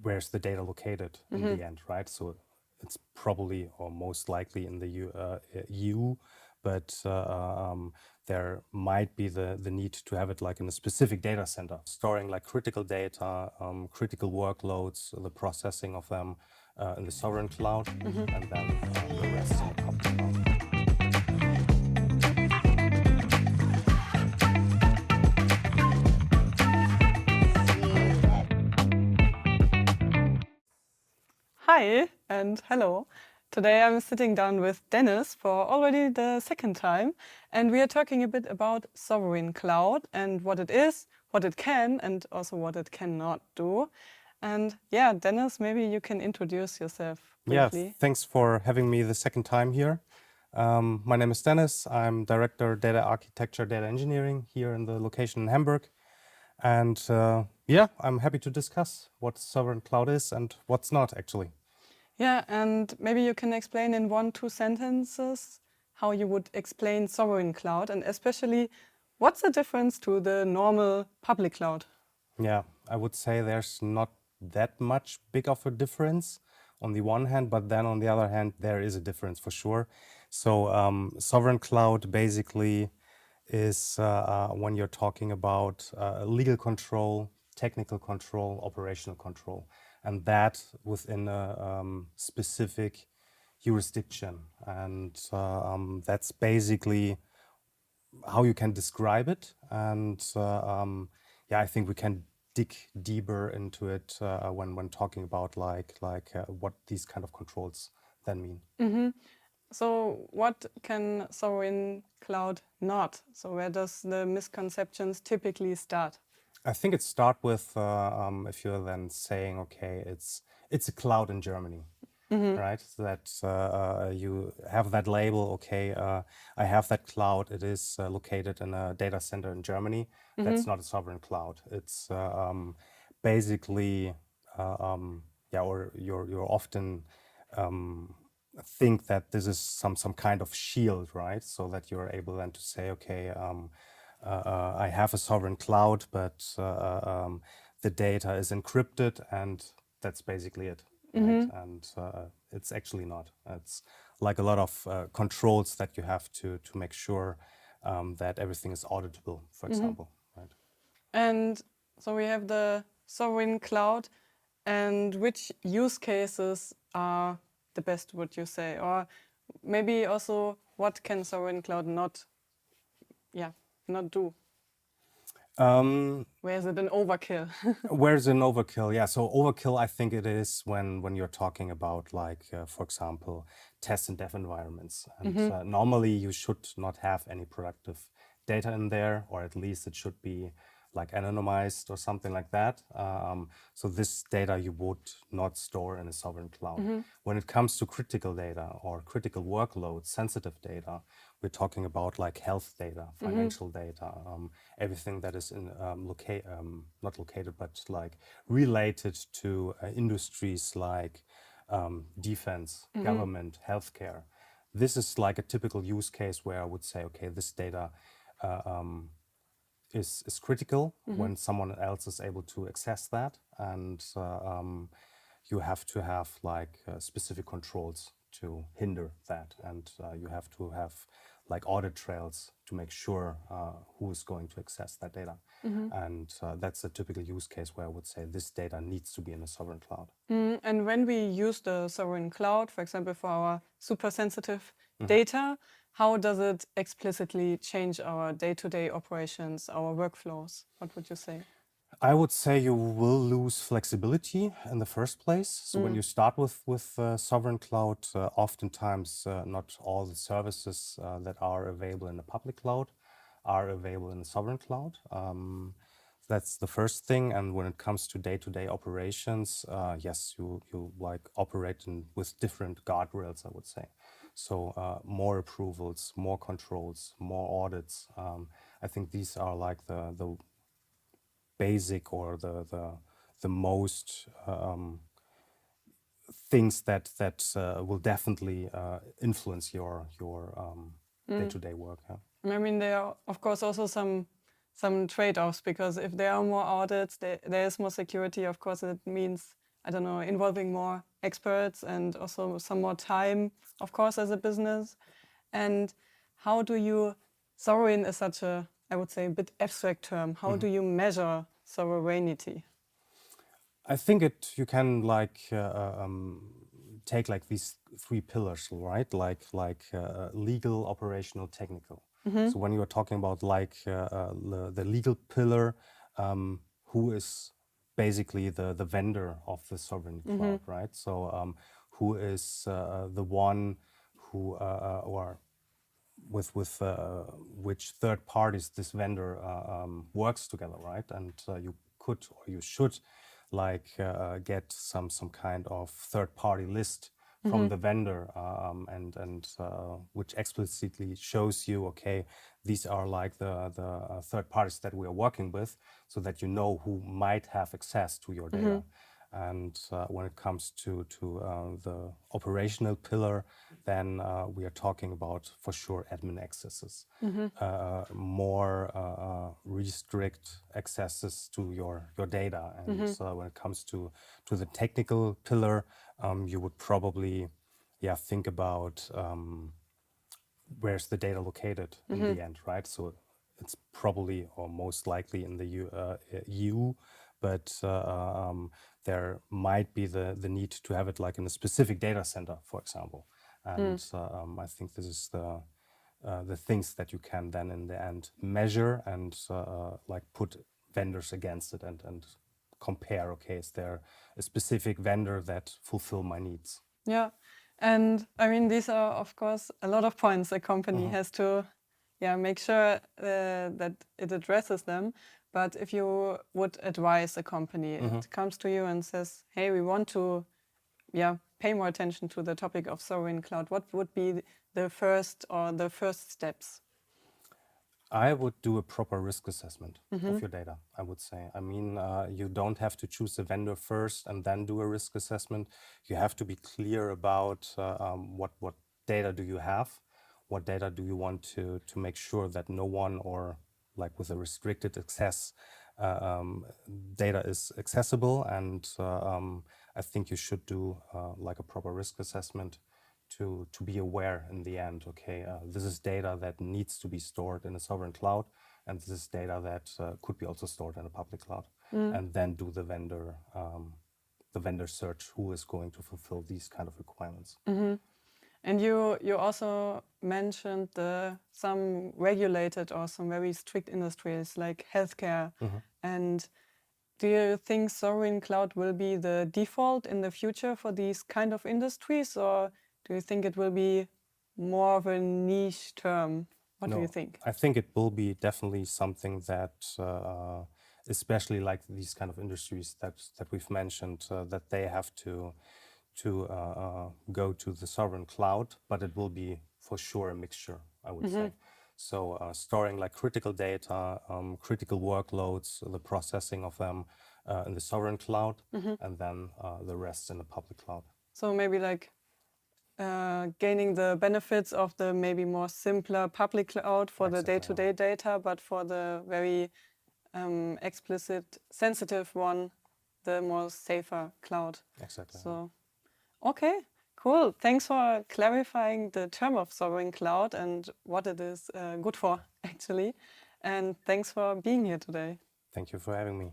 where's the data located in the end, right? So it's probably or most likely in the EU, but there might be the need to have it like in a specific data center, storing like critical data, critical workloads, the processing of them in the sovereign cloud, and then the rest in the public cloud. Hi and hello. Today I'm sitting down with Dennis for already the second time, and we are talking a bit about sovereign cloud and what it is, what it can, and also what it cannot do. And yeah, Dennis, maybe you can introduce yourself briefly. Yeah, thanks for having me the second time here. My name is Dennis. I'm Director Data Architecture, Data Engineering here in the location in Hamburg. And yeah, I'm happy to discuss what sovereign cloud is and what's not actually. Yeah, and maybe you can explain in 1-2 sentences how you would explain sovereign cloud, and especially what's the difference to the normal public cloud? Yeah, I would say there's not that much big of a difference on the one hand, but then on the other hand, there is a difference for sure. So sovereign cloud basically is when you're talking about legal control, technical control, operational control, and that within a specific jurisdiction. And that's basically how you can describe it. And yeah, I think we can dig deeper into it when talking about what these kind of controls then mean. So what can sovereign cloud not? So where does the misconceptions typically start? I think it start with if you're then saying, okay, it's a cloud in Germany, right? So that you have that label, okay, I have that cloud. It is located in a data center in Germany. That's not a sovereign cloud. It's basically, yeah, or you're often think that this is some kind of shield, right? So that you're able then to say, okay, I have a sovereign cloud, but the data is encrypted, and that's basically it. Right? And it's actually not. It's like a lot of controls that you have to make sure that everything is auditable, for example. Right? And so we have the sovereign cloud, and which use cases are the best, would you say? Or maybe also what can sovereign cloud not do? Where is it an overkill? Where's an overkill? Yeah, so overkill, I think it is when you're talking about like, for example, test and dev environments. And normally you should not have any productive data in there, or at least it should be like anonymized or something like that. So this data you would not store in a sovereign cloud. When it comes to critical data or critical workloads, sensitive data, we're talking about like health data, financial data, everything that is in not located, but like related to industries like defense, government, healthcare. This is like a typical use case where I would say, okay, this data is critical when someone else is able to access that, and you have to have like specific controls to hinder that, and you have to have like audit trails to make sure who is going to access that data. And that's a typical use case where I would say this data needs to be in a sovereign cloud. And when we use the sovereign cloud, for example, for our super sensitive data, how does it explicitly change our day-to-day operations, our workflows? What would you say? I would say you will lose flexibility in the first place. So when you start with sovereign cloud, oftentimes not all the services that are available in the public cloud are available in the sovereign cloud. That's the first thing. And when it comes to day-to-day operations, yes, you like operate with different guardrails, I would say. So more approvals, more controls, more audits. I think these are like the basic or the most things that will definitely influence your day-to-day work. Yeah. I mean, there are, of course, also some trade-offs, because if there are more audits, there is more security. Of course, it means I don't know, involving more experts and also some more time, of course, as a business. And how do you, sovereign is such a, I would say, a bit abstract term. How do you measure sovereignty? I think you can take like these three pillars, right? Like legal, operational, technical. So when you are talking about like the legal pillar, who is basically the vendor of the sovereign cloud, right? So who is the one who or with which third parties this vendor works together, right? And you could or you should like get some kind of third party list from the vendor and which explicitly shows you, okay, these are like the third parties that we are working with, so that you know who might have access to your data. And when it comes to the operational pillar, then we are talking about, for sure, admin accesses, more restrict accesses to your data. And when it comes to the technical pillar, you would probably, think about where's the data located in the end, right? So it's probably or most likely in the EU, but there might be the need to have it like in a specific data center, for example. And I think this is the things that you can then in the end measure and like put vendors against it and compare, okay, is there a specific vendor that fulfill my needs? Yeah. And I mean, these are, of course, a lot of points a company has to make sure that it addresses them. But if you would advise a company, it comes to you and says, hey, we want to pay more attention to the topic of sovereign cloud, what would be the first steps? I would do a proper risk assessment of your data, I would say. I mean, you don't have to choose a vendor first and then do a risk assessment. You have to be clear about what data do you have, what data do you want to make sure that no one or like with a restricted access data is accessible. And I think you should do like a proper risk assessment to be aware in the end, okay, this is data that needs to be stored in a sovereign cloud, and this is data that could be also stored in a public cloud, and then do the vendor search, who is going to fulfill these kind of requirements. And you also mentioned some regulated or some very strict industries like healthcare. And do you think sovereign cloud will be the default in the future for these kind of industries, or do you think it will be more of a niche term? What do you think? I think it will be definitely something that, especially like these kind of industries that we've mentioned, that they have to go to the sovereign cloud, but it will be for sure a mixture, I would say. So storing like critical data, critical workloads, the processing of them in the sovereign cloud, and then the rest in the public cloud. So maybe like gaining the benefits of the maybe more simpler public cloud for the day-to-day data, but for the very explicit, sensitive one, the more safer cloud. Exactly. So, okay, cool. Thanks for clarifying the term of sovereign cloud and what it is good for, actually. And thanks for being here today. Thank you for having me.